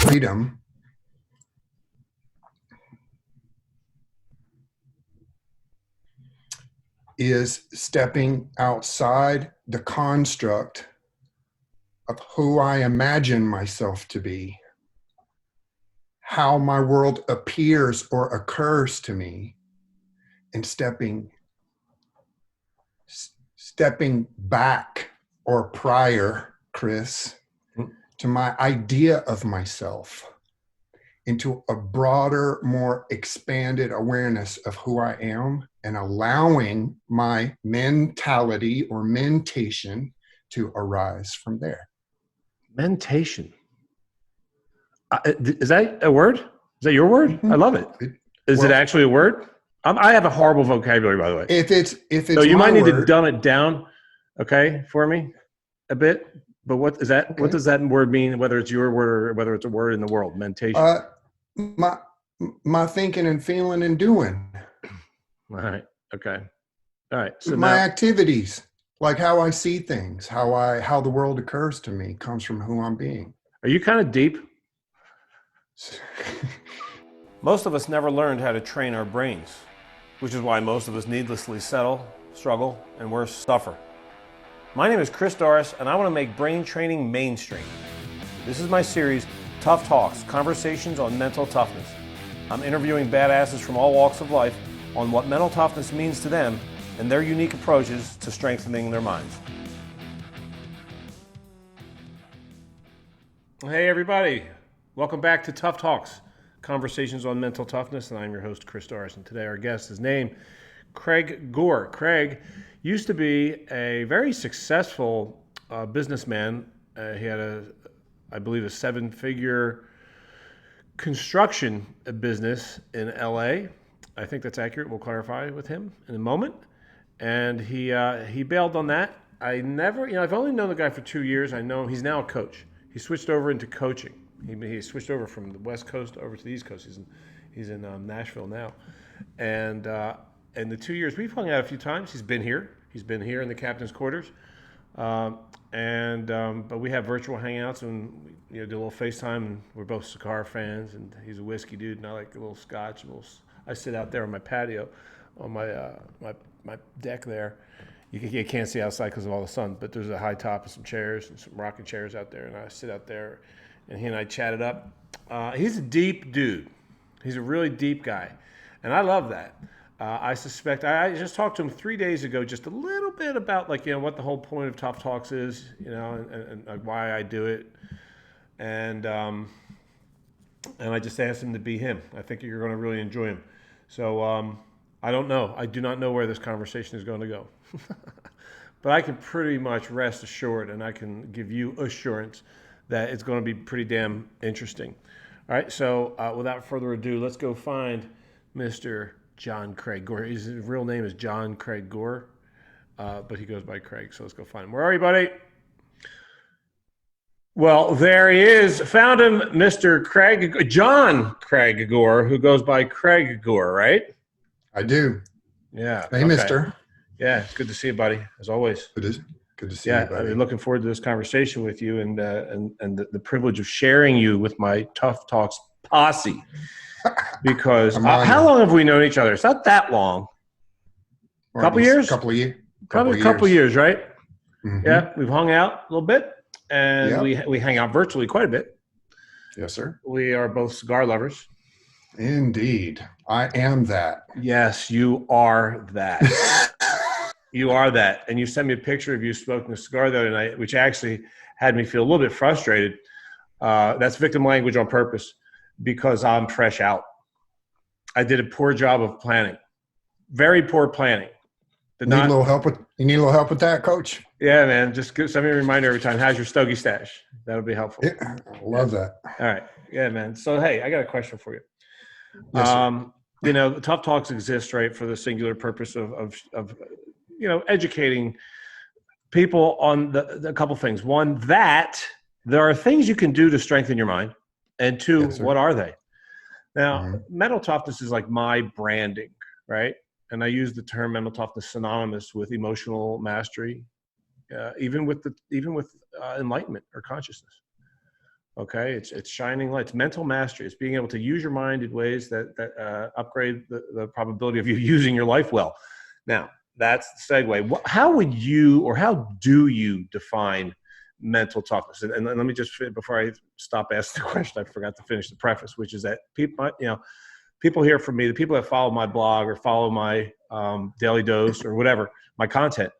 freedom is stepping outside the construct of who I imagine myself to be, how my world appears or occurs to me, and stepping back or prior, Chris, to my idea of myself, into a broader, more expanded awareness of who I am, and allowing my mentality or mentation to arise from there. Mentation. Is that a word? Is that your word? Mm-hmm. I love it. Is it actually a word? I have a horrible vocabulary, by the way. If it's so you might need to dumb it down, okay, for me a bit. But what is that? Okay. What does that word mean? Whether it's your word or whether it's a word in the world, mentation. My thinking and feeling and doing. All right. Okay. All right. So my activities, like how I see things, how the world occurs to me, comes from who I'm being. Are you kind of deep? Most of us never learned how to train our brains, which is why most of us needlessly settle, struggle, and worse, suffer. My name is Chris Doris, and I want to make brain training mainstream. This is my series, Tough Talks, Conversations on Mental Toughness. I'm interviewing badasses from all walks of life on what mental toughness means to them and their unique approaches to strengthening their minds. Hey everybody, welcome back to Tough Talks, Conversations on Mental Toughness, and I'm your host, Chris Doris, and today our guest is named Craig Gore. Craig used to be a very successful businessman. He had I believe a 7-figure construction business in LA. I think that's accurate. We'll clarify with him in a moment. And he bailed on that. I've only known the guy for 2 years. I know he's now a coach. He switched over into coaching. He switched over from the West Coast over to the East Coast. He's in Nashville now. And in the 2 years, we've hung out a few times. He's been here. He's been here in the captain's quarters. But we have virtual hangouts and do a little FaceTime. And we're both cigar fans, and he's a whiskey dude, and I like a little scotch. I sit out there on my patio, on my deck there. You can't see outside because of all the sun, but there's a high top and some chairs and some rocking chairs out there, and I sit out there, and he and I chatted up. He's a deep dude. He's a really deep guy, and I love that. I suspect I just talked to him 3 days ago, just a little bit about what the whole point of Tough Talks is, and why I do it, and I just asked him to be him. I think you're going to really enjoy him. So I don't know. I do not know where this conversation is going to go, but I can pretty much rest assured, and I can give you assurance that it's going to be pretty damn interesting. All right. So without further ado, let's go find Mr. John Craig Gore. His real name is John Craig Gore, but he goes by Craig. So let's go find him. Where are you, buddy? Well, there he is. Found him, Mr. John Craig Gore, who goes by Craig Gore, right? I do. Yeah. Hey, okay. Mister. Yeah, it's good to see you, buddy, as always. It is good to see you, buddy. I've been looking forward to this conversation with you and the privilege of sharing you with my Tough Talks posse. Because how long have we known each other? It's not that long. Couple years? Couple of years. Probably a couple years, right? Mm-hmm. Yeah, we've hung out a little bit, and we hang out virtually quite a bit. Yes, sir. We are both cigar lovers. Indeed. I am that. Yes, you are that. You are that. And you sent me a picture of you smoking a cigar the other night, which actually had me feel a little bit frustrated. That's victim language on purpose. Because I'm fresh out. I did a poor job of planning. Very poor planning. You need a little help with that, Coach? Yeah, man. Just send me a reminder every time. How's your stogie stash? That'll be helpful. Yeah, I love that. All right. Yeah, man. So, hey, I got a question for you. Yes, Tough Talks exist, right, for the singular purpose of educating people on the couple things. One, that there are things you can do to strengthen your mind. And two, yes, what are they? Now, mental toughness is like my branding, right? And I use the term mental toughness synonymous with emotional mastery, even with enlightenment or consciousness. Okay, it's shining lights, mental mastery. It's being able to use your mind in ways that upgrade the probability of you using your life well. Now, that's the segue. How would you, or how do you define mental toughness? And let me just, before I stop asking the question, I forgot to finish the preface, which is that people hear from me, the people that follow my blog or follow my daily dose or whatever, my content,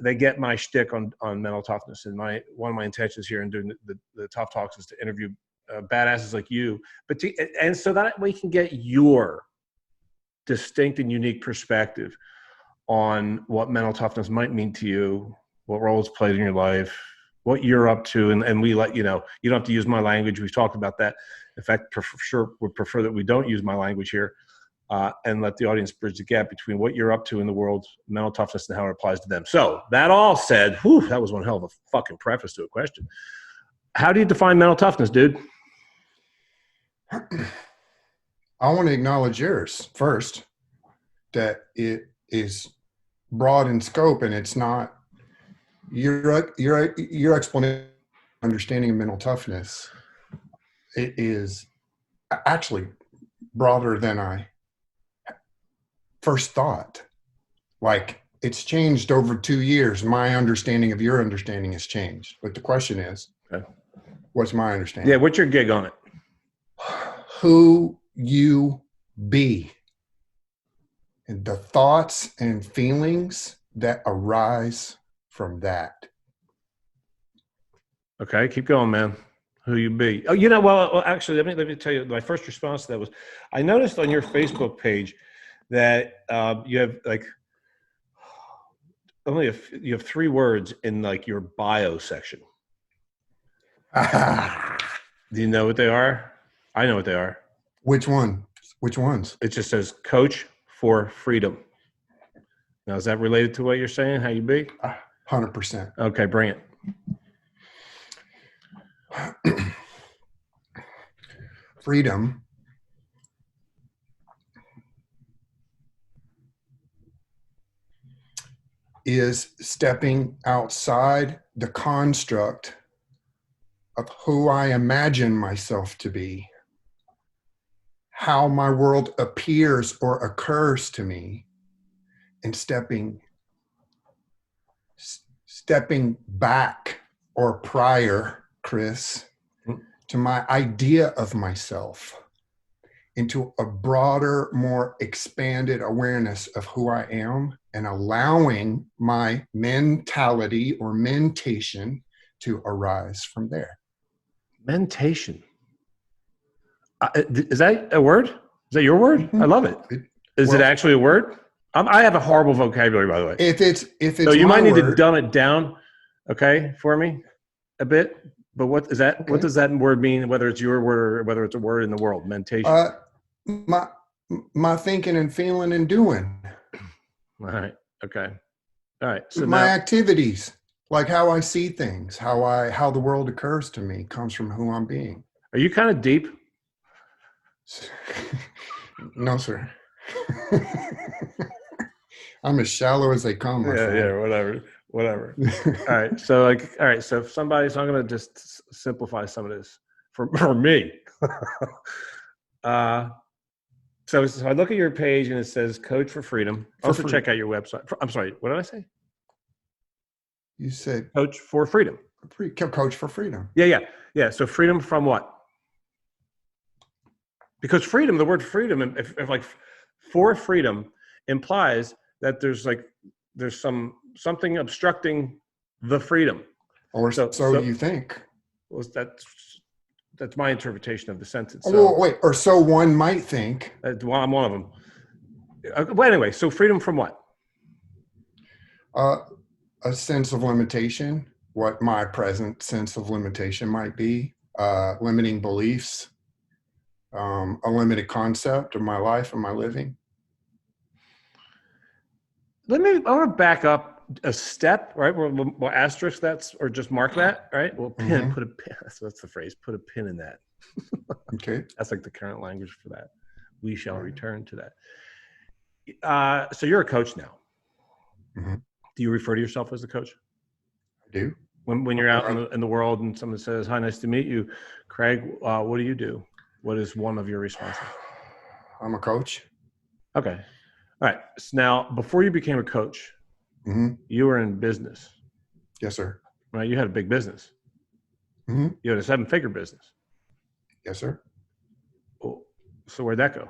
they get my shtick on mental toughness. And one of my intentions here in doing the Tough Talks is to interview badasses like you, and so that we can get your distinct and unique perspective on what mental toughness might mean to you, what role it's played in your life, what you're up to. And we let you don't have to use my language. We've talked about that. In fact, would prefer that we don't use my language here. And let the audience bridge the gap between what you're up to in the world, mental toughness, and how it applies to them. So that all said, that was one hell of a fucking preface to a question. How do you define mental toughness, dude? I want to acknowledge yours first, that it is broad in scope, and it's not your explanation, understanding of mental toughness. It is actually broader than I first thought. Like, it's changed over 2 years. My understanding of your understanding has changed. But the question is, okay, what's my understanding? Yeah, what's your gig on it? Who you be. And the thoughts and feelings that arise from that. Okay, keep going, man. Who you be. Oh, well, actually, let me tell you, my first response to that was, I noticed on your Facebook page that you have you have 3 words in your bio section. Do you know what they are? I know what they are. Which ones? It just says Coach for Freedom. Now, is that related to what you're saying? How you be? 100%. Okay, bring it. Freedom is stepping outside the construct of who I imagine myself to be, how my world appears or occurs to me, and stepping back or prior, Chris, to my idea of myself into a broader, more expanded awareness of who I am, and allowing my mentality or mentation to arise from there. Mentation. Is that a word? Is that your word? Mm-hmm. I love it. Is it actually a word? I have a horrible vocabulary, by the way. If it's so you might need to dumb it down, okay, for me a bit. But what is that? Okay. What does that word mean? Whether it's your word or whether it's a word in the world, mentation. My thinking and feeling and doing. All right. Okay. All right. So my activities, like how I see things, how the world occurs to me, comes from who I'm being. Are you kind of deep? No, sir. I'm as shallow as they come. Yeah, whatever. All right. So so if so I'm going to just simplify some of this for me. So I look at your page and it says Coach for Freedom. Also check out your website. I'm sorry. What did I say? You said Coach for Freedom. Coach for Freedom. Yeah. So freedom from what? Because freedom, the word freedom, if for freedom implies that there's something obstructing the freedom. Or so you think. Well, that's my interpretation of the sentence. So, wait, or so one might think. Well, I'm one of them. Well, anyway, so freedom from what? A sense of limitation, what my present sense of limitation might be, limiting beliefs, a limited concept of my life and my living. I want to back up a step, right? We'll asterisk that or just mark that, right? We'll put a pin. That's the phrase. Put a pin in that. Okay. That's the current language for that. We shall return to that. So you're a coach now. Mm-hmm. Do you refer to yourself as a coach? I do. When you're out in the world and someone says, "Hi, nice to meet you," Craig, what do you do? What is one of your responses? I'm a coach. Okay. All right. So now, before you became a coach, you were in business. Yes, sir. Right? You had a big business. You had a 7-figure business. Yes, sir. Well, so where'd that go?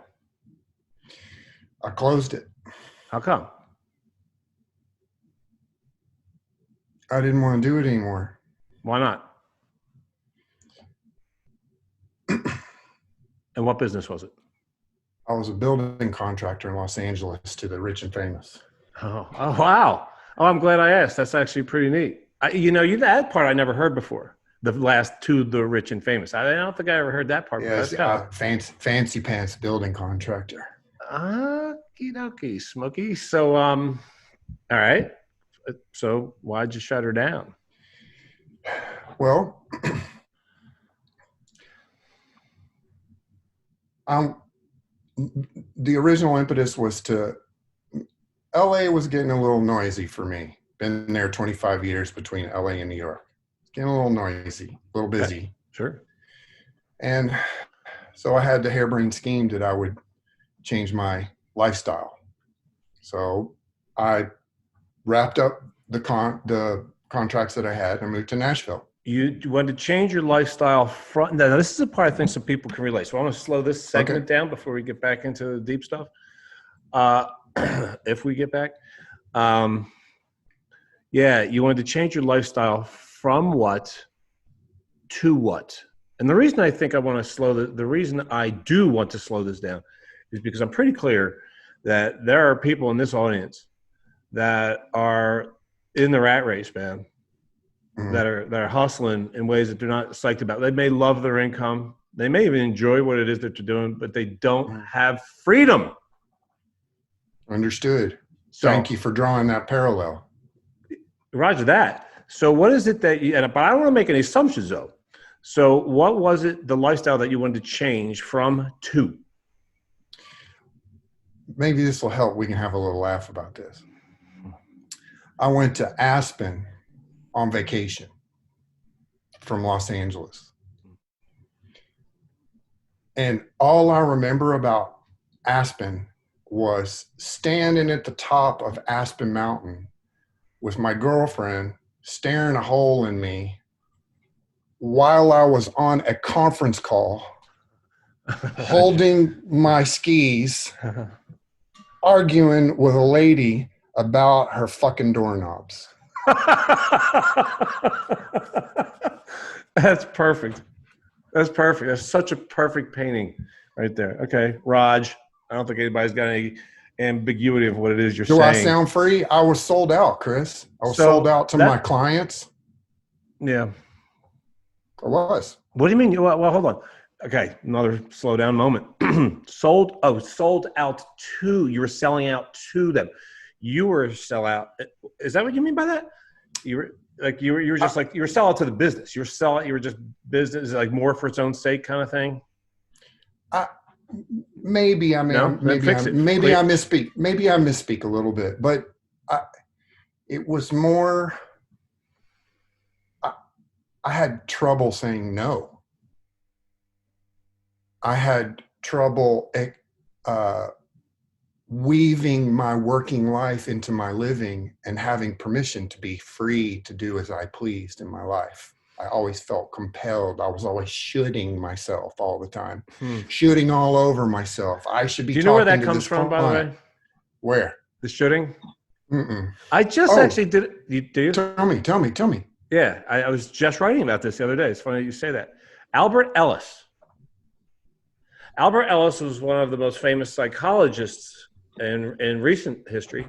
I closed it. How come? I didn't want to do it anymore. Why not? And what business was it? I was a building contractor in Los Angeles to the rich and famous. Oh wow. Oh, I'm glad I asked. That's actually pretty neat. That part I never heard before. The last to the rich and famous. I don't think I ever heard that part. Yeah, That's kind of fancy pants building contractor. Okie dokie, Smokey. So, all right. So why'd you shut her down? Well, the original impetus was LA was getting a little noisy for me. Been there 25 years between LA and New York. It's getting a little noisy, a little busy. Okay. Sure. And so I had the harebrained scheme that I would change my lifestyle. So I wrapped up the contracts that I had and moved to Nashville. You wanted to change your lifestyle from now. This is a part I think some people can relate. So I want to slow this segment down before we get back into the deep stuff. If we get back, you wanted to change your lifestyle from what to what. And the reason I think I want to the reason I do want to slow this down is because I'm pretty clear that there are people in this audience that are in the rat race, man. That are hustling in ways that they're not psyched about. They may love their income. They may even enjoy what it is that they're doing, but they don't have freedom. Understood. So, thank you for drawing that parallel. Roger that. So what is it that but I don't want to make any assumptions though. So what was it, the lifestyle that you wanted to change from to? Maybe this will help. We can have a little laugh about this. I went to Aspen on vacation from Los Angeles. And all I remember about Aspen was standing at the top of Aspen Mountain with my girlfriend staring a hole in me while I was on a conference call, holding my skis, arguing with a lady about her fucking doorknobs. That's perfect. That's perfect. That's such a perfect painting right there. Okay, Raj, I don't think anybody's got any ambiguity of what it is you're saying. Do I sound free? I was sold out, Chris. I was sold out to my clients. Yeah. I was. What do you mean? Well, hold on. Okay, another slow down moment. Sold out to, you were selling out to them. You were sell out. Is that what you mean by that? You were sell out to the business. You were just business, like more for its own sake kind of thing. Maybe I misspeak. Maybe I misspeak a little bit, but it was more. I had trouble saying no. I had trouble weaving my working life into my living and having permission to be free to do as I pleased in my life. I always felt compelled. I was always shooting myself all the time, shooting all over myself. I should be. Do you know where that comes from, by the way? Where? The shooting? Mm-mm. I just actually did it. Do you? Tell me. Yeah, I was just writing about this the other day. It's funny that you say that. Albert Ellis was one of the most famous psychologists in recent history.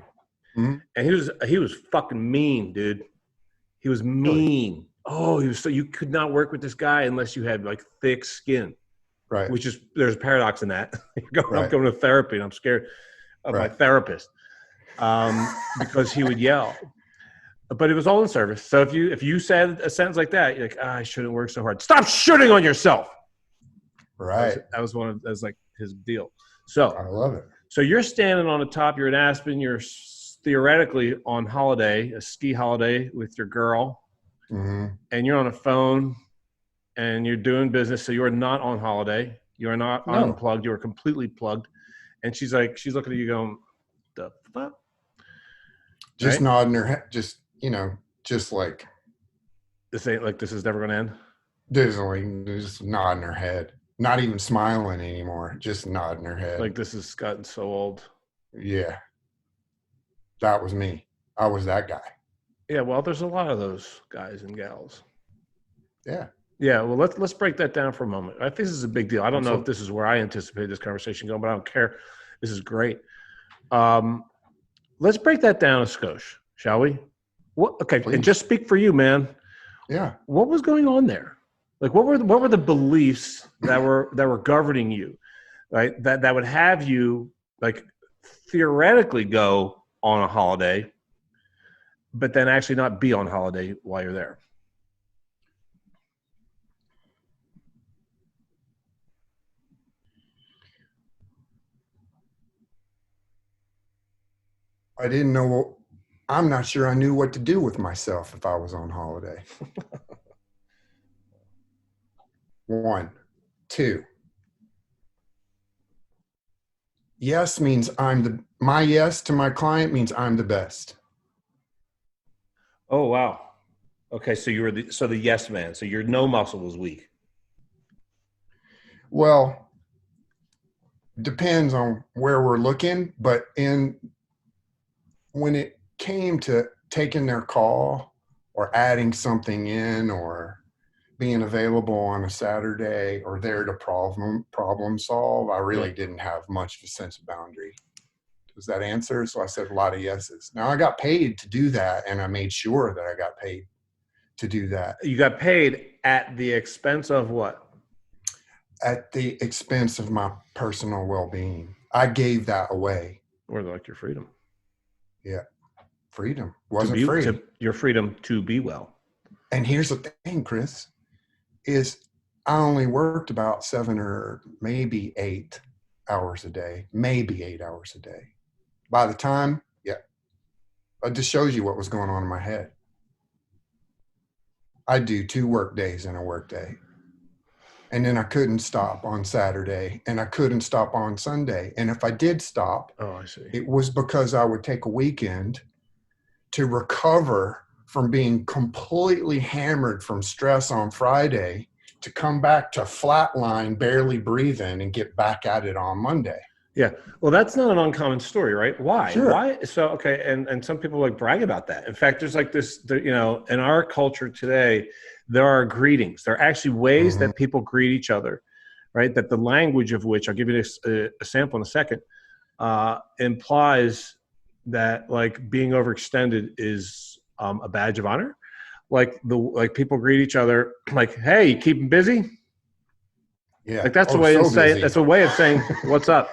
And he was fucking mean, dude. He was mean. Really? Oh, you could not work with this guy unless you had like thick skin. Right. There's a paradox in that. I'm going to therapy and I'm scared of my therapist. Because he would yell. But it was all in service. So if you said a sentence like that, you're like, I shouldn't work so hard. Stop shooting on yourself. Right. That was like his deal. So I love it. So you're standing on the top. You're in Aspen. You're theoretically on holiday, a ski holiday with your girl. and you're on a phone and you're doing business. So you're not on holiday. You're not No, unplugged. You're completely plugged. And she's looking at you going, the fuck? just Right? nodding her head, just, just like This is never going to end. dizzling, just nodding her head, not even smiling anymore, just nodding her head. Like, this has gotten so old. Yeah, that was me. I was that guy. Yeah. Well, there's a lot of those guys and gals. Yeah. Yeah. Well, let's break that down for a moment. I think this is a big deal. I don't know if Absolutely. this is where I anticipate this conversation going, but I don't care. This is great. Let's break that down a skosh, shall we? Okay. Please. And just speak for you, man. Yeah. What was going on there? Like, what were the beliefs that were governing you, right? That would have you, like, theoretically go on a holiday, but then actually not be on holiday while you're there. I didn't know. I'm not sure I knew what to do with myself if I was on holiday. 1, 2. Yes means my yes to my client means I'm the best. Oh, wow. Okay, so you were the yes man. So your no muscle was weak. Well, depends on where we're looking, but when it came to taking their call or adding something in or being available on a Saturday or there to problem solve, I really didn't have much of a sense of boundary. Was that answer? So I said a lot of yeses. Now I got paid to do that, and I made sure that I got paid to do that. You got paid at the expense of what? At the expense of my personal well-being. I gave that away. Or like your freedom. Yeah. Freedom. Wasn't free. Your freedom to be well. And here's the thing, Chris, is I only worked about 7 or maybe 8 hours a day, maybe 8 hours a day. By the time, it just shows you what was going on in my head. I do 2 work days in a work day. And then I couldn't stop on Saturday and I couldn't stop on Sunday. And if I did stop, I see. It was because I would take a weekend to recover from being completely hammered from stress on Friday to come back to flatline, barely breathing, and get back at it on Monday. Yeah. Well, that's not an uncommon story, right? Why? Sure. Why? So, okay. And some people like brag about that. In fact, there's like this, in our culture today, there are greetings. There are actually ways that people greet each other, right? That the language of which, I'll give you a sample in a second, implies that like being overextended is a badge of honor. Like people greet each other like, "Hey, you keep them busy?" Yeah. Like that's a way to say it. That's a way of saying what's up.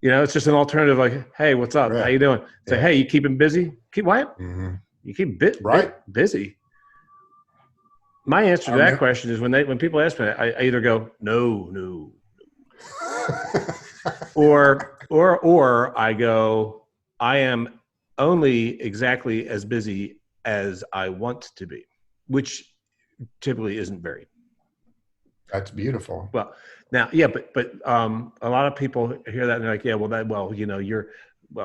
It's just an alternative. Like, "Hey, what's up? Right. How you doing?" Say, Yeah. "Hey, you keep them busy?" Keep what? Mm-hmm. You keep busy. My answer to that question is when people ask me, I either go no, or I go, I am only exactly as busy as I want to be, which typically isn't very. That's beautiful. Well, now, yeah, but a lot of people hear that and they're like, yeah,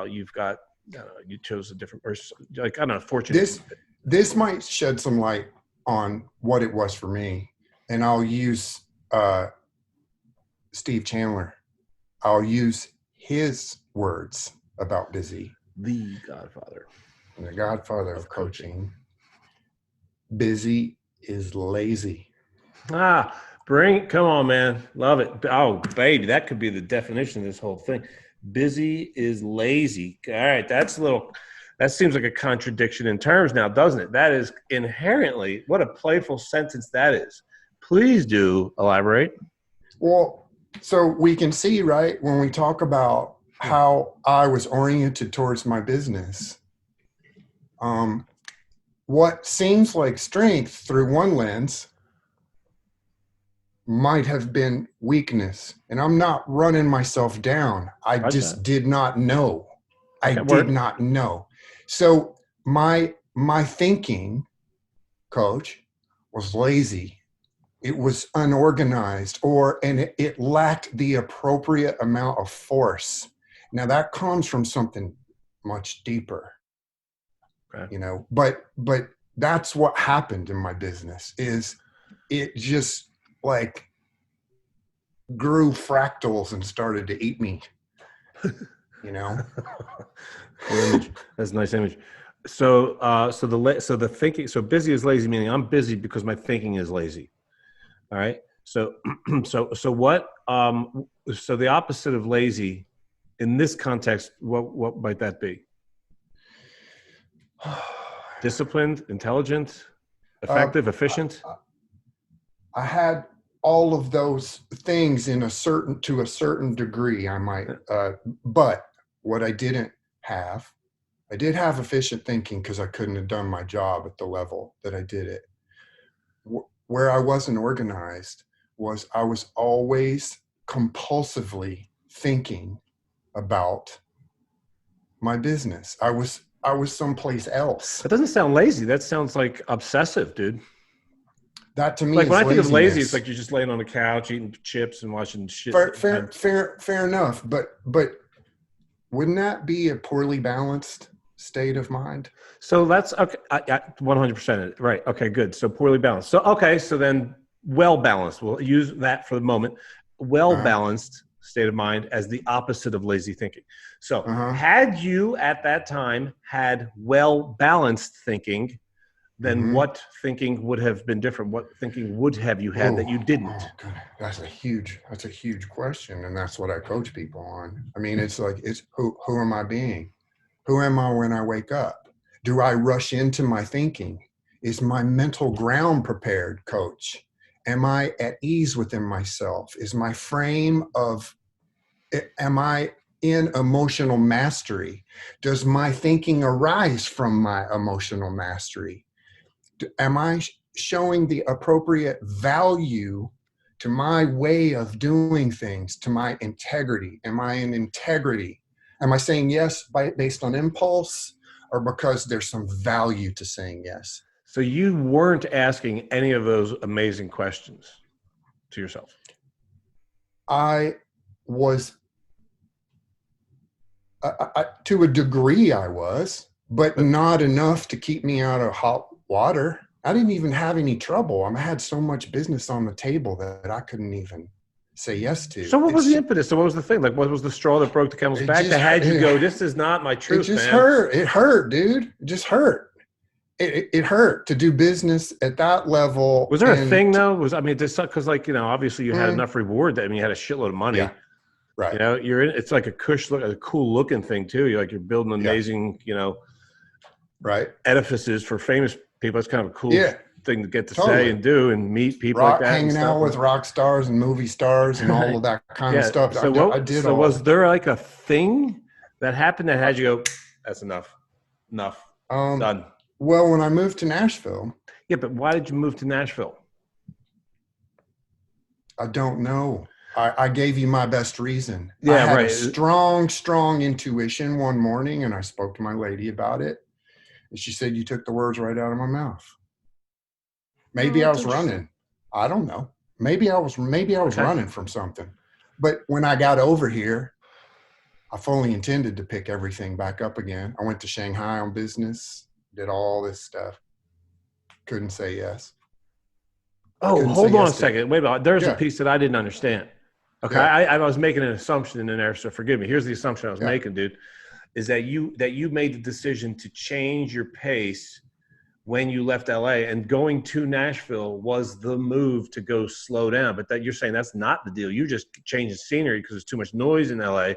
you've got, you chose a different, or like, I don't know, fortunate. This might shed some light on what it was for me, and I'll use Steve Chandler. I'll use his words about busy. The Godfather. The Godfather of coaching. Busy is lazy. Come on, man. Love it. Oh, baby, that could be the definition of this whole thing. Busy is lazy. All right, that seems like a contradiction in terms now, doesn't it? That is inherently, what a playful sentence that is. Please do elaborate. Well, so we can see, right, when we talk about how I was oriented towards my business, what seems like strength through one lens might have been weakness. And I'm not running myself down. I just did not know. I did not know. So my thinking coach, was lazy. It was unorganized, and it lacked the appropriate amount of force. Now that comes from something much deeper, Okay. but that's what happened in my business. Is it just like grew fractals and started to eat me, Cool image. That's a nice image. So the thinking, so busy is lazy, meaning I'm busy because my thinking is lazy. All right. So so the opposite of lazy in this context, what might that be? Disciplined, intelligent, effective, efficient. I had all of those things to a certain degree. I might, but what I didn't have, I did have efficient thinking because I couldn't have done my job at the level that I did it. Where I wasn't organized was I was always compulsively thinking about my business. I was someplace else. That doesn't sound lazy. That sounds like obsessive, dude. That to me Like is when I think of lazy, laziness. it's like you're just laying on the couch eating chips and watching shit. Fair enough. But wouldn't that be a poorly balanced state of mind? So that's okay. 100% right. Okay, good. So poorly balanced. So okay. So then well balanced. We'll use that for the moment. Well balanced state of mind as the opposite of lazy thinking. So had you at that time had well balanced thinking, then what thinking would have been different? What thinking would have you had that you didn't? Oh, God. That's a huge question, and that's what I coach people on. I mean, it's like, who am I being? Who am I when I wake up? Do I rush into my thinking? Is my mental ground prepared, coach? Am I at ease within myself? Is my frame of, am I in emotional mastery? Does my thinking arise from my emotional mastery? Am I showing the appropriate value to my way of doing things, to my integrity? Am I in integrity? Am I saying yes based on impulse or because there's some value to saying yes? So you weren't asking any of those amazing questions to yourself. I was, to a degree I was, but not enough to keep me out of hot water. I didn't even have any trouble. I had so much business on the table that I couldn't even say yes to. So what was the impetus? So what was the thing? Like, what was the straw that broke the camel's back that had you go, this is not my truth, man? It just man. hurt. It hurt, dude. It just hurt. It hurt to do business at that level. Was there a thing though? Because like, obviously you had enough reward that, you had a shitload of money. Yeah. Right. It's like a cool looking thing too. You're building amazing, right, edifices for famous people. It's kind of a cool thing to get to say and do and meet people like that. Hanging out with rock stars and movie stars and all of that kind of stuff. So was there like a thing that happened that had you go, that's enough, done? Well, when I moved to Nashville. Yeah, but why did you move to Nashville? I don't know. I gave you my best reason. Yeah, I had a strong intuition one morning, and I spoke to my lady about it. And she said, you took the words right out of my mouth. Maybe I was running. I don't know. Maybe I was running from something. But when I got over here, I fully intended to pick everything back up again. I went to Shanghai on business, did all this stuff. Couldn't say yes. Oh, hold on a second. Wait a minute. There's a piece that I didn't understand. Okay. Yeah. I was making an assumption in there, so forgive me. Here's the assumption I was making, dude, is that you made the decision to change your pace when you left LA, and going to Nashville was the move to go slow down. But that you're saying that's not the deal. You just changed the scenery because there's too much noise in LA,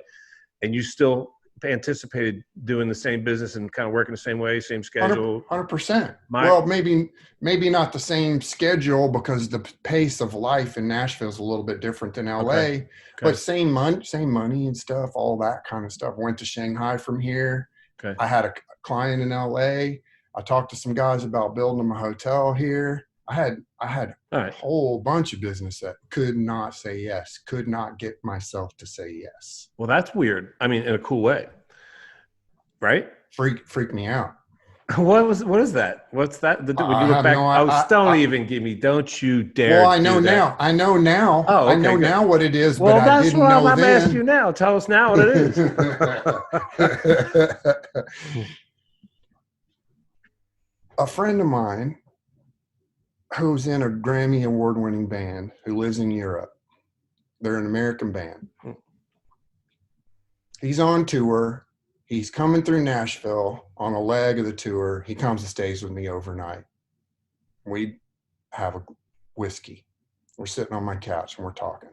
and you still anticipated doing the same business and kind of working the same way, same schedule. 100%. Well, maybe not the same schedule because the pace of life in Nashville is a little bit different than LA, but same money and stuff, all that kind of stuff. Went to Shanghai from here. Okay. I had a client in LA. I talked to some guys about building them a hotel here. I had a whole bunch of business that could not say yes, could not get myself to say yes. Well, that's weird. I mean, in a cool way, right? Freak me out. What is that? What's that? When you I look have no, back, oh, don't I even give me. Don't you well, dare I know do that. now. I know now. Oh, I okay, know good. now what it is, but Well, I that's didn't what know I'm asking you then. now. Tell us now what it is. A friend of mine who's in a Grammy award winning band who lives in Europe. They're an American band. He's on tour. He's coming through Nashville on a leg of the tour. He comes and stays with me overnight. We have a whiskey. We're sitting on my couch and we're talking.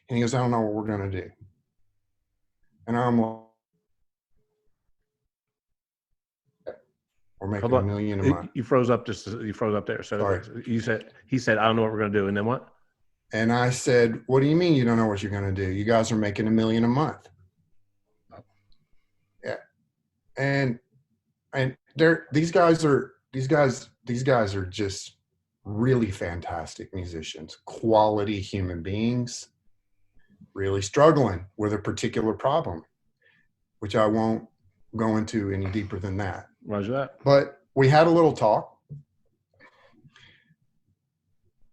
And he goes, I don't know what we're going to do. And I'm like, we're Hold making a on. million a month. You froze up you froze up there. So Sorry. he said, I don't know what we're going to do. And then what? And I said, what do you mean you don't know what you're going to do? You guys are making $1 million a month. Yeah. And these guys are just really fantastic musicians, quality human beings, really struggling with a particular problem, which I won't go into any deeper than that. Roger that. But we had a little talk.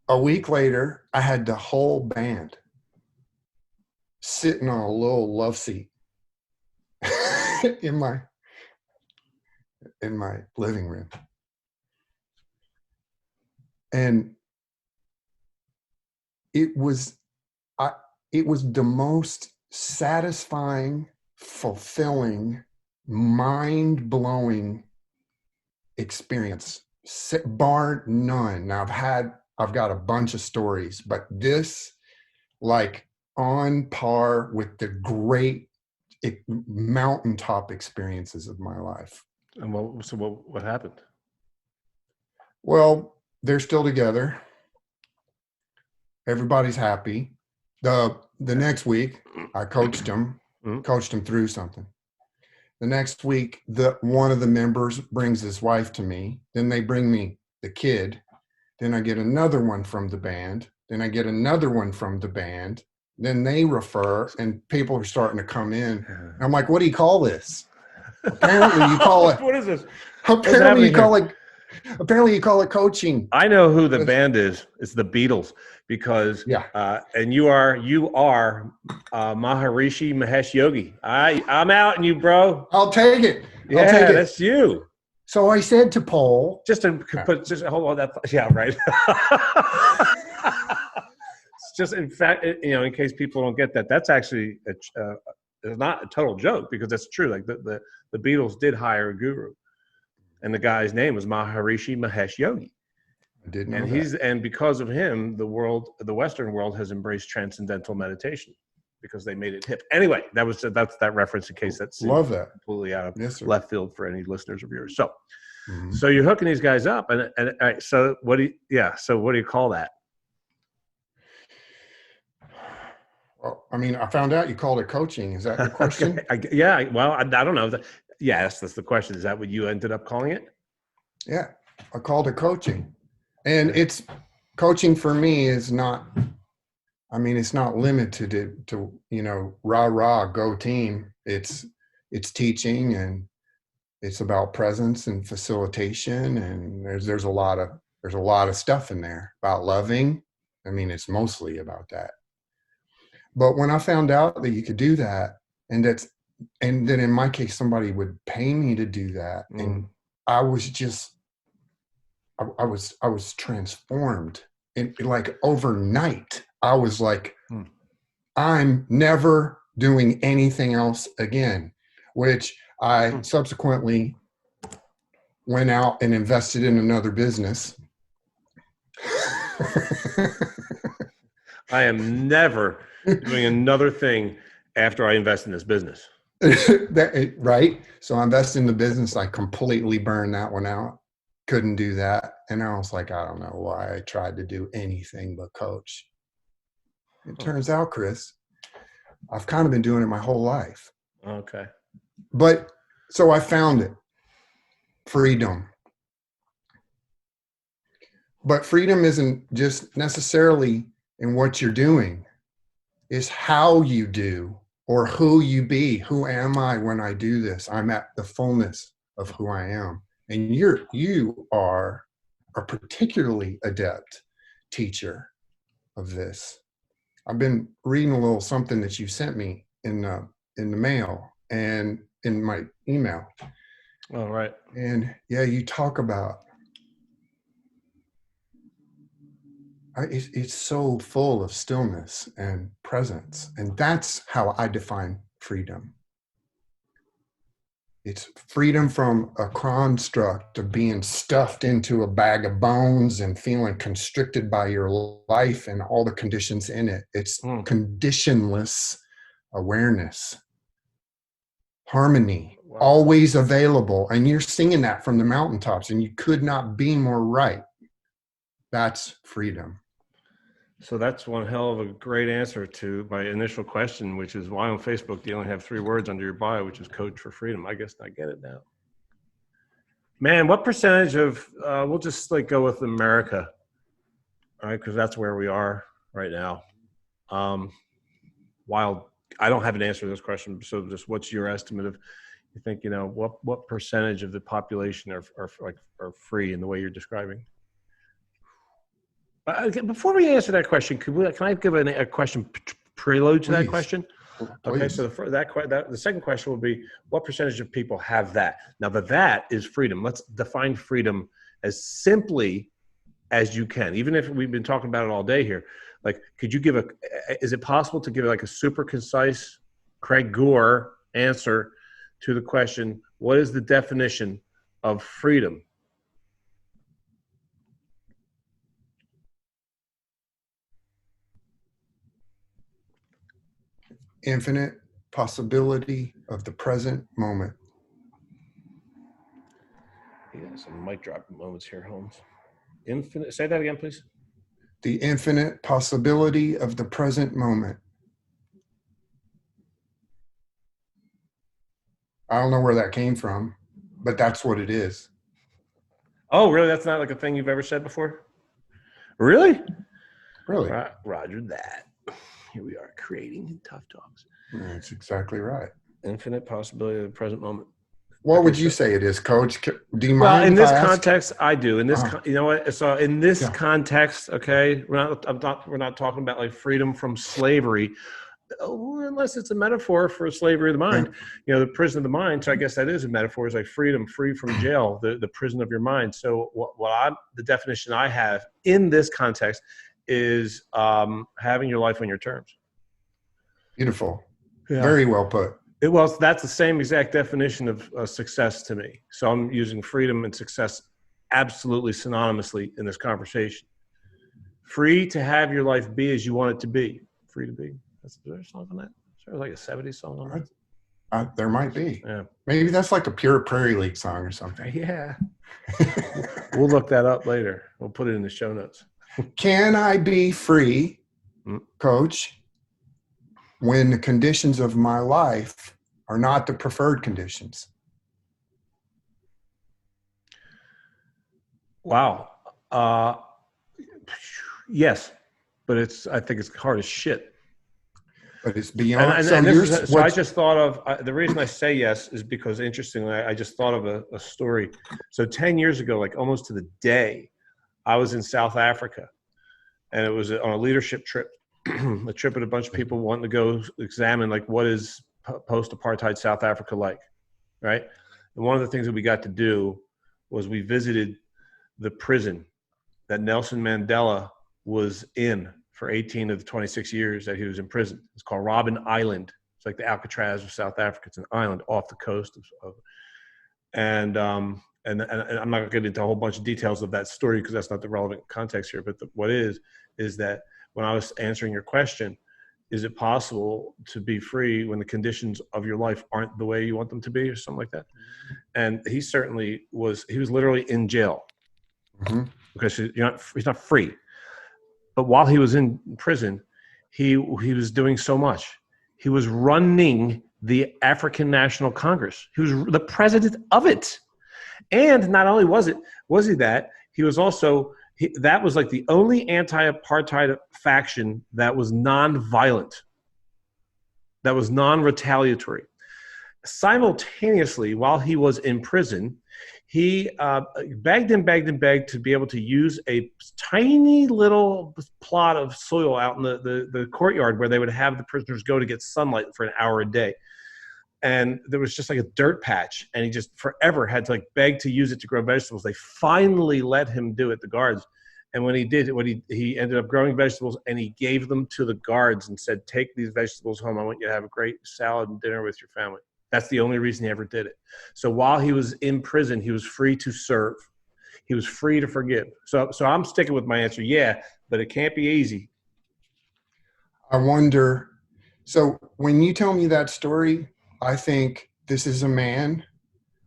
A week later, I had the whole band sitting on a little love seat in my living room. And it was the most satisfying, fulfilling, mind-blowing experience, bar none. Now I've got a bunch of stories, but this, like, on par with the great mountaintop experiences of my life. And what happened? Well, they're still together. Everybody's happy. The next week, I coached them through something. The next week, one of the members brings his wife to me. Then they bring me the kid. Then I get another one from the band. Then I get another one from the band. Then they refer, and people are starting to come in. And I'm like, what do you call this? Apparently you call it. What is this? Apparently you call it. Apparently you call it coaching. I know who the band is. It's the Beatles, because and you are Maharishi Mahesh Yogi. I'm out and you, bro. I'll take it. Yeah, I'll take it. That's you. So I said to Paul, just hold on that. Yeah, right. It's just, in fact, in case people don't get that, that's actually it's not a total joke, because that's true. Like the Beatles did hire a guru, and the guy's name was Maharishi Mahesh Yogi. I didn't know that. And because of him, the Western world has embraced transcendental meditation, because they made it hip. Anyway, that's that reference, in case that's completely out of left field for any listeners of yours. So, so you're hooking these guys up, and all right, so what do you call that? Well, I mean, I found out you called it coaching. Is that your question? Yeah. Well, I don't know. Yes, that's the question. Is that what you ended up calling it? Yeah, I called it coaching, and it's coaching for me is not. I mean, it's not limited to rah go team. It's teaching, and it's about presence and facilitation, and there's a lot of stuff in there about loving. I mean, it's mostly about that. But when I found out that you could do that, and then in my case, somebody would pay me to do that, and I was just, I was transformed, and like overnight, I was like, I'm never doing anything else again, which I subsequently went out and invested in another business. I am never doing another thing after I invest in this business. Right. So I invested in the business. I completely burned that one out. Couldn't do that. And I was like, I don't know why I tried to do anything but coach. It turns out, Chris, I've kind of been doing it my whole life. Okay. But so I found it. Freedom. But freedom isn't just necessarily in what you're doing. It's how you do, or who you be. Who am I when I do this? I'm at the fullness of who I am. And you are a particularly adept teacher of this. I've been reading a little something that you sent me in the mail and in my email. Oh, right. And yeah, you talk about it's so full of stillness and presence. And that's how I define freedom. It's freedom from a construct of being stuffed into a bag of bones and feeling constricted by your life and all the conditions in it. It's conditionless awareness, harmony, always available. And you're singing that from the mountaintops, and you could not be more right. That's freedom. So that's one hell of a great answer to my initial question, which is why on Facebook do you only have 3 words under your bio, which is Coach for Freedom? I guess I get it now. Man, what percentage of, we'll just like go with America, all right, because that's where we are right now. While I don't have an answer to this question, so just what's your estimate of, you think, what percentage of the population are free in the way you're describing? Before we answer that question, can I give a question prelude to that question? Please. Okay, so the second question will be, what percentage of people have that? Now, that is freedom. Let's define freedom as simply as you can, even if we've been talking about it all day here. Like, could you give is it possible to give like a super concise Craig Gore answer to the question, what is the definition of freedom? Infinite possibility of the present moment. Yeah, some mic drop moments here, Holmes. Infinite. Say that again, please. The infinite possibility of the present moment. I don't know where that came from, but that's what it is. Oh, really? That's not like a thing you've ever said before? Really? Really? Roger that. Here we are, creating Tough Talks. That's exactly right. Infinite possibility of the present moment. What would you say it is, Coach? Do you mind? Well, in this context, I do. In this, you know what? So in this context, okay, we're not talking about like freedom from slavery, unless it's a metaphor for slavery of the mind. The prison of the mind. So I guess that is a metaphor. Is like freedom, free from jail, the prison of your mind. So the definition I have in this context is having your life on your terms. Beautiful. Yeah. Very well put. That's the same exact definition of success to me. So I'm using freedom and success absolutely synonymously in this conversation. Free to have your life be as you want it to be. Free to be. Is there a song on that? Is there like a 70s song on that? There might be. Yeah. Maybe that's like a pure Prairie League song or something. Yeah. We'll look that up later. We'll put it in the show notes. Can I be free, Coach, when the conditions of my life are not the preferred conditions? Wow. Yes, but I think it's hard as shit. But it's beyond. So I just thought of, the reason I say yes is because, interestingly, I just thought of a story. So 10 years ago, like almost to the day, I was in South Africa, and it was on a leadership trip, a trip with a bunch of people wanting to go examine like what is post-apartheid South Africa like, right? And one of the things that we got to do was we visited the prison that Nelson Mandela was in for 18 of the 26 years that he was in prison. It's called Robben Island. It's like the Alcatraz of South Africa. It's an island off the coast of and I'm not going to get into a whole bunch of details of that story because that's not the relevant context here. But what is that when I was answering your question, is it possible to be free when the conditions of your life aren't the way you want them to be or something like that? And he certainly was. He was literally in jail because he's not free. But while he was in prison, he was doing so much. He was running the African National Congress. He was the president of it. And not only was he that, he was also, that was like the only anti-apartheid faction that was non-violent, that was non-retaliatory. simultaneously, while he was in prison, he begged and begged and begged to be able to use a tiny little plot of soil out in the courtyard where they would have the prisoners go to get sunlight for an hour a day. And there was just like a dirt patch, and he just forever had to like beg to use it to grow vegetables. They finally let him do it, the guards. And when he did, he ended up growing vegetables, and he gave them to the guards and said, "Take these vegetables home. I want you to have a great salad and dinner with your family." That's the only reason he ever did it. So while he was in prison, he was free to serve. He was free to forgive. So I'm sticking with my answer. Yeah, but it can't be easy. I wonder. So when you tell me that story, I think this is a man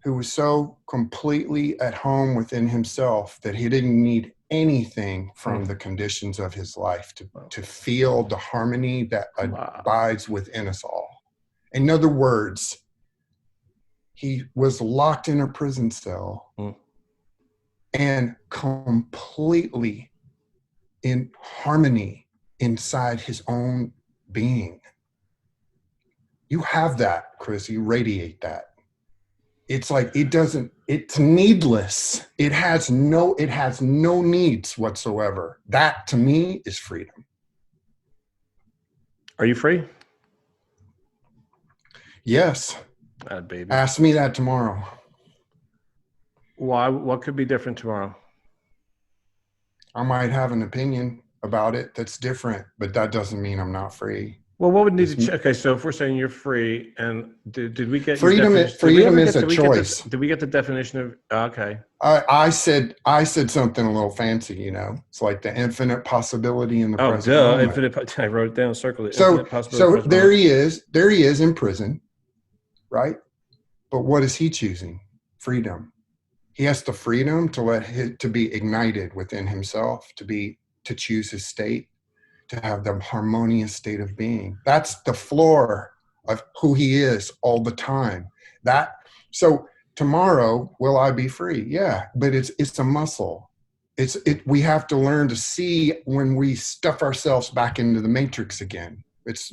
who was so completely at home within himself that he didn't need anything from the conditions of his life to feel the harmony that abides within us all. In other words, he was locked in a prison cell and completely in harmony inside his own being. You have that, Chris. You radiate that. It's like it's needless. It has no needs whatsoever. That to me is freedom. Are you free? Yes. Baby. Ask me that tomorrow. Why? What could be different tomorrow? I might have an opinion about it that's different, but that doesn't mean I'm not free. Well, what would need to check? Okay, so if we're saying you're free, and did we get freedom? Freedom is a choice. Did we get the definition of? Okay. I said something a little fancy. You know, it's like the infinite possibility in the present moment. Infinite. I wrote it down, circled it. So there he is. There he is in prison, right? But what is he choosing? Freedom. He has the freedom to be ignited within himself, to choose his state, to have the harmonious state of being. That's the floor of who he is all the time. So tomorrow, will I be free? Yeah, but it's a muscle. We have to learn to see when we stuff ourselves back into the matrix again.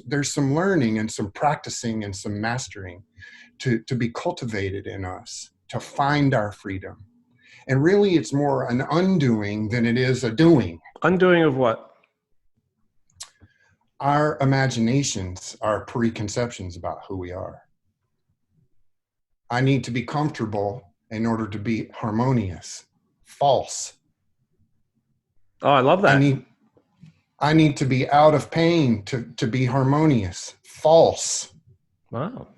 There's some learning and some practicing and some mastering to be cultivated in us, to find our freedom. And really, it's more an undoing than it is a doing. Undoing of what? Our imaginations, our preconceptions about who we are. I need to be comfortable in order to be harmonious. False. Oh, I love that. I need to be out of pain to be harmonious. False. Wow.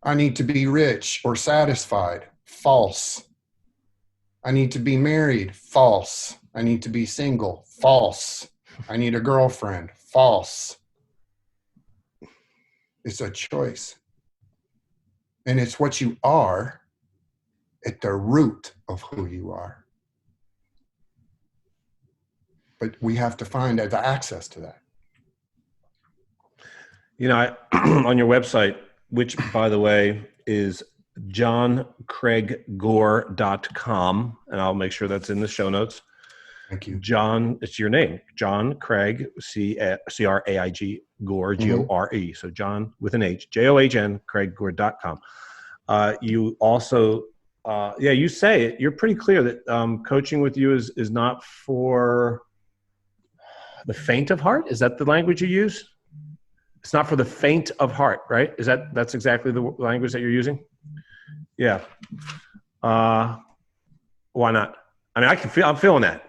I need to be rich or satisfied. False. I need to be married. False. I need to be single. False. I need a girlfriend. False. It's a choice. And it's what you are at the root of who you are. But we have to find the access to that. You know, on your website, which, by the way, is johncraiggore.com, and I'll make sure that's in the show notes. Thank you. John, it's your name. John Craig, Craig, Gore, Gore. So John with an H, JOHN, craiggore.com. You also, you say it. You're pretty clear that coaching with you is not for the faint of heart. Is that the language you use? It's not for the faint of heart, right? That's exactly the language that you're using? Yeah. Why not? I mean, I'm feeling that.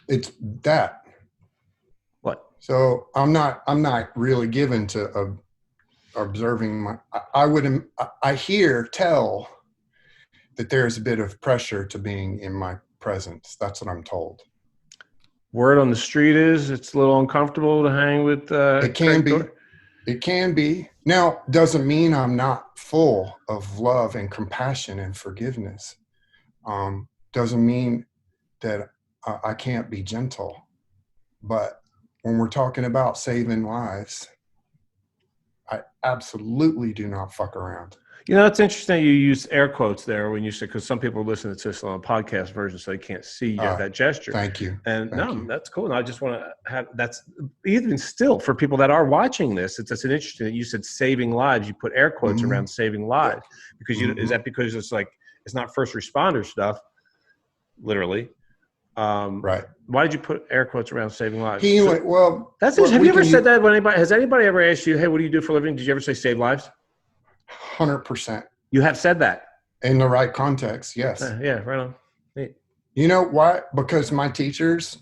It's that. What? So I'm not really given to observing I tell that there's a bit of pressure to being in my presence. That's what I'm told. Word on the street is it's a little uncomfortable to hang with. It can be. It can be. Now, doesn't mean I'm not full of love and compassion and forgiveness. Doesn't mean that I can't be gentle. But when we're talking about saving lives, I absolutely do not fuck around. You know, it's interesting you use air quotes there when you say, because some people listen to this on a podcast version, so they can't see you have that gesture. Thank you. And Thank you. that's cool. And I just want to have that's even still for people that are watching this. It's an interesting that you said saving lives. You put air quotes Mm-hmm. around saving lives because you Mm-hmm. is that because it's like it's not first responder stuff, literally. Right. Why did you put air quotes around saving lives? Healing. Well, that's interesting. Have you ever said that when anybody has anybody ever asked you, hey, what do you do for a living? Did you ever say save lives? 100%. You have said that. In the right context, yes. Yeah, right on. Neat. You know why? Because my teachers,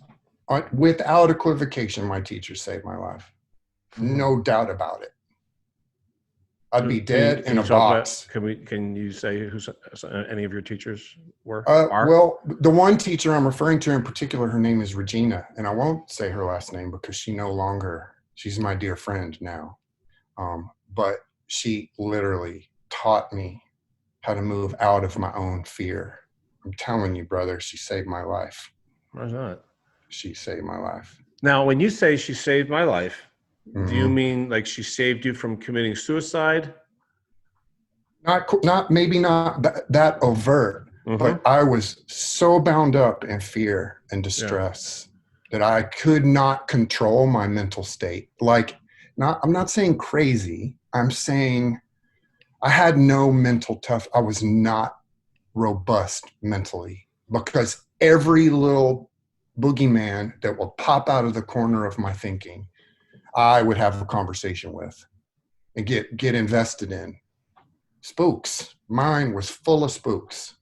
without equivocation, my teachers saved my life. No doubt about it. I'd be dead in a box. Can you say who any of your teachers were? Well, the one teacher I'm referring to in particular, her name is Regina, and I won't say her last name because she's my dear friend now. But she literally taught me how to move out of my own fear. I'm telling you, brother, she saved my life. Why not? She saved my life. Now, when you say she saved my life, Mm-hmm. do you mean like she saved you from committing suicide? Maybe not that overt, but I was so bound up in fear and distress that I could not control my mental state. I'm not saying crazy. I'm saying I had no mental I was not robust mentally because every little boogeyman that will pop out of the corner of my thinking, I would have a conversation with and get invested in. Spooks. Mine was full of spooks.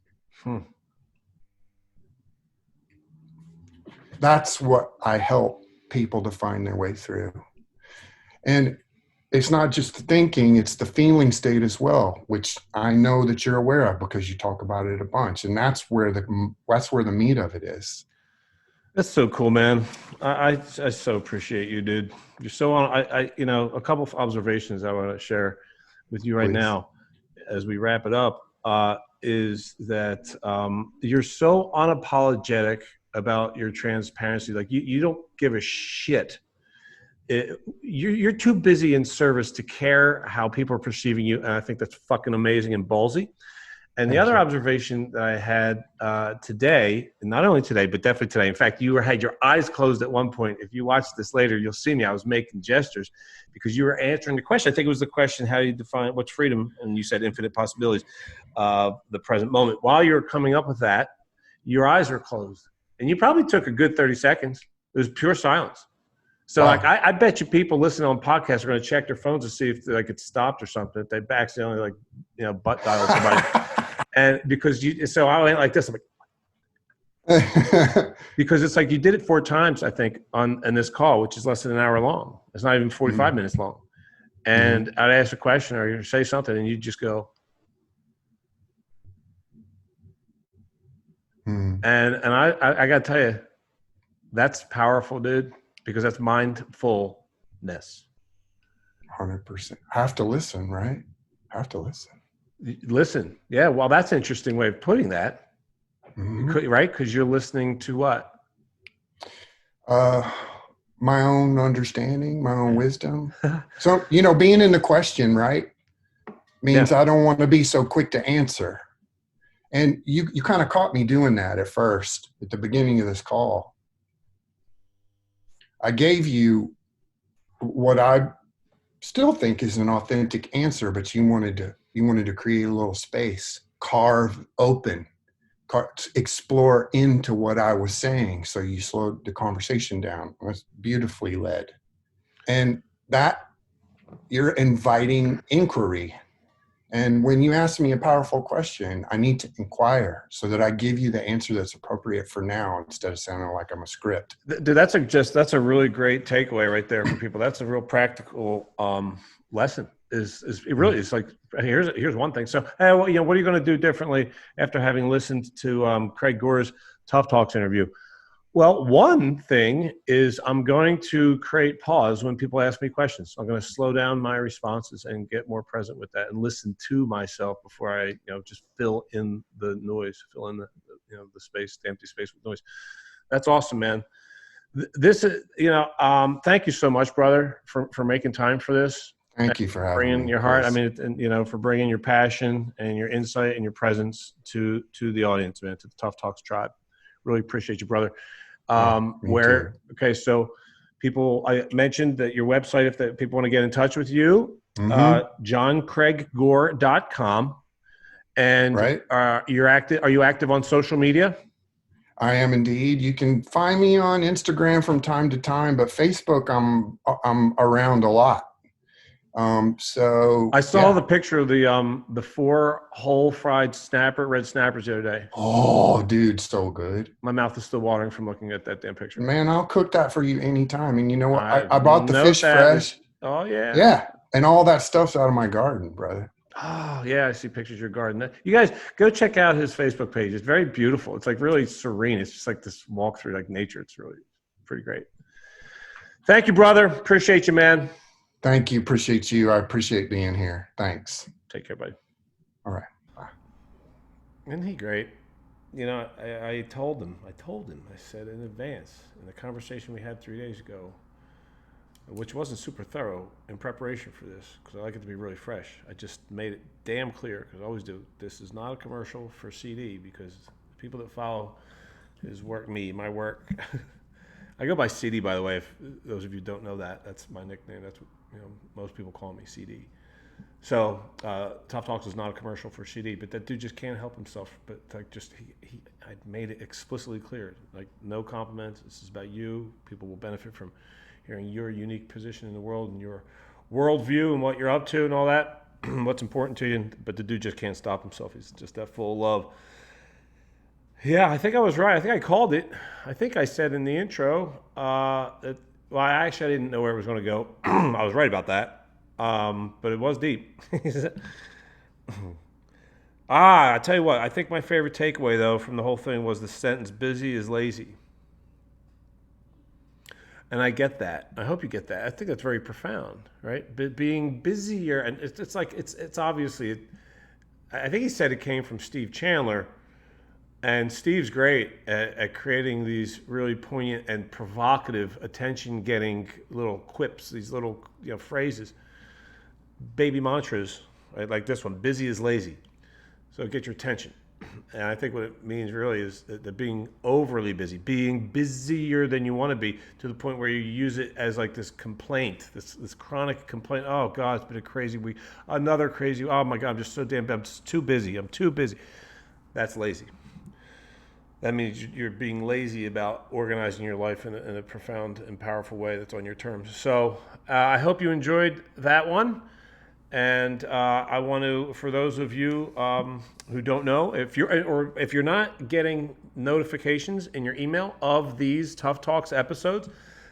That's what I help people to find their way through. And it's not just the thinking, it's the feeling state as well, which I know that you're aware of because you talk about it a bunch. And that's where the meat of it is. That's so cool, man. I so appreciate you, dude. You're so on. A couple of observations I want to share with you right now as we wrap it up is that you're so unapologetic about your transparency. Like you don't give a shit. You're too busy in service to care how people are perceiving you. And I think that's fucking amazing and ballsy. And the other observation that I had today, and not only today, but definitely today. In fact, you had your eyes closed at one point. If you watch this later, you'll see me. I was making gestures because you were answering the question. I think it was the question, how do you define what's freedom? And you said infinite possibilities of the present moment. While you were coming up with that, your eyes were closed. And you probably took a good 30 seconds. It was pure silence. So I bet you people listening on podcasts are going to check their phones to see if it stopped or something. If they accidentally butt dialed somebody. And so I went like this. I'm like, because it's like you did it 4 times, I think, in this call, which is less than an hour long. It's not even 45 minutes long. And I'd ask a question or you say something, and you just go. And I got to tell you, that's powerful, dude, because that's mindfulness. 100%. I have to listen, right? I have to listen. Listen. Yeah. Well, that's an interesting way of putting that. Right? Because you're listening to what? My own understanding, my own wisdom. So, being in the question, right, means I don't want to be so quick to answer. And you kind of caught me doing that at first, at the beginning of this call. I gave you what I still think is an authentic answer, but you wanted to create a little space, carve open, explore into what I was saying. So you slowed the conversation down. It was beautifully led. And that you're inviting inquiry. And when you ask me a powerful question, I need to inquire so that I give you the answer that's appropriate for now instead of sounding like I'm a script. Dude, that's a really great takeaway right there for people. That's a real practical lesson. It really is like here's one thing. So what are you going to do differently after having listened to Craig Gore's Tough Talks interview? Well, one thing is I'm going to create pause when people ask me questions. I'm going to slow down my responses and get more present with that and listen to myself before I, just fill in the noise, fill in the space, the empty space with noise. That's awesome, man. This is, thank you so much, brother, for making time for this. Thank you for having Bringing me, your heart. I Chris. mean, for bringing your passion and your insight and your presence to the audience, man, to the Tough Talks tribe. Really appreciate you, brother. Yeah, me too. Okay, so I mentioned that your website, if people want to get in touch with you, Mm-hmm. johncraiggore.com. And Right. are you active on social media? I am indeed. You can find me on Instagram from time to time, but Facebook, I'm around a lot. So I saw yeah. the picture of the 4 whole fried red snappers the other day. Oh, dude, so good. My mouth is still watering from looking at that damn picture. Man, I'll cook that for you anytime. And you know what? I I bought the note fish that fresh. was. Oh yeah. Yeah. And all that stuff's out of my garden, brother. Oh yeah, I see pictures of your garden. You guys go check out his Facebook page. It's very beautiful. It's like really serene. It's just like this walk through like nature. It's really pretty great. Thank you, brother. Appreciate you, man. Thank you. Appreciate you. I appreciate being here. Thanks. Take care, buddy. All right. Bye. Isn't he great? I told him. I said in advance in the conversation we had 3 days ago, which wasn't super thorough in preparation for this because I like it to be really fresh. I just made it damn clear, because I always do. This is not a commercial for CD, because people that follow his work, my work. I go by CD, by the way. If those of you don't know that, that's my nickname. That's what most people call me, CD. So Tough Talks is not a commercial for CD, but that dude just can't help himself. But like, I made it explicitly clear. Like, no compliments. This is about you. People will benefit from hearing your unique position in the world and your worldview and what you're up to and all that, what's important to you. But the dude just can't stop himself. He's just that full of love. Yeah, I think I was right. I think I called it. I think I said in the intro that, well, I didn't know where it was going to go. I was right about that. But it was deep. I tell you what, I think my favorite takeaway, though, from the whole thing was the sentence, busy is lazy. And I get that. I hope you get that. I think that's very profound, right? Being busier, and it's obviously, I think he said it came from Steve Chandler, and Steve's great at creating these really poignant and provocative, attention-getting little quips, these little phrases, baby mantras, right? Like this one: busy is lazy. So get your attention. And I think what it means really is that being overly busy, being busier than you want to be, to the point where you use it as like this complaint, this chronic complaint. Oh God, it's been a crazy week. Another crazy. Oh my God, I'm just so damn. I'm just too busy. I'm too busy. That's lazy. That means you're being lazy about organizing your life in a profound and powerful way that's on your terms. So I hope you enjoyed that one. And I want to, for those of you who don't know, if you're not getting notifications in your email of these Tough Talks episodes,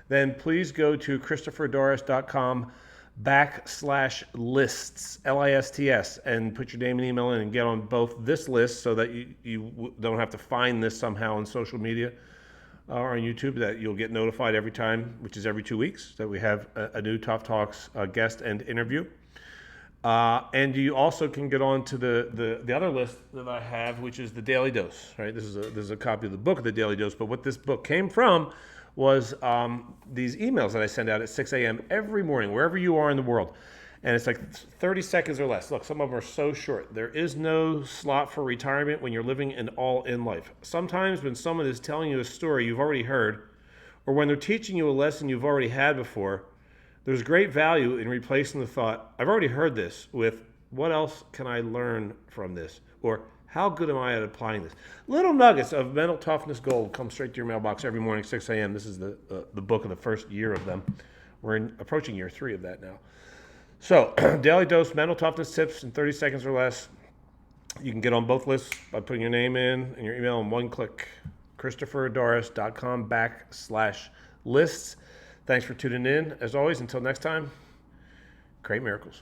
then please go to christopherdoris.com/lists, LISTS, and put your name and email in and get on both this list, so that you don't have to find this somehow on social media or on YouTube, that you'll get notified every time, which is every 2 weeks, that we have a new Tough Talks guest and interview. And you also can get on to the other list that I have, which is the Daily Dose, right? This is a copy of the book of the Daily Dose, but what this book came from was these emails that I send out at 6 a.m. every morning, wherever you are in the world. And it's like 30 seconds or less. Look, some of them are so short. There is no slot for retirement when you're living an all-in life. Sometimes when someone is telling you a story you've already heard, or when they're teaching you a lesson you've already had before, there's great value in replacing the thought, I've already heard this, with what else can I learn from this? Or how good am I at applying this? Little nuggets of mental toughness gold come straight to your mailbox every morning, 6 a.m. This is the book of the first year of them. We're approaching year 3 of that now. So, Daily Dose, mental toughness tips in 30 seconds or less. You can get on both lists by putting your name in and your email in one click. christopherdoris.com/lists. Thanks for tuning in. As always, until next time, create miracles.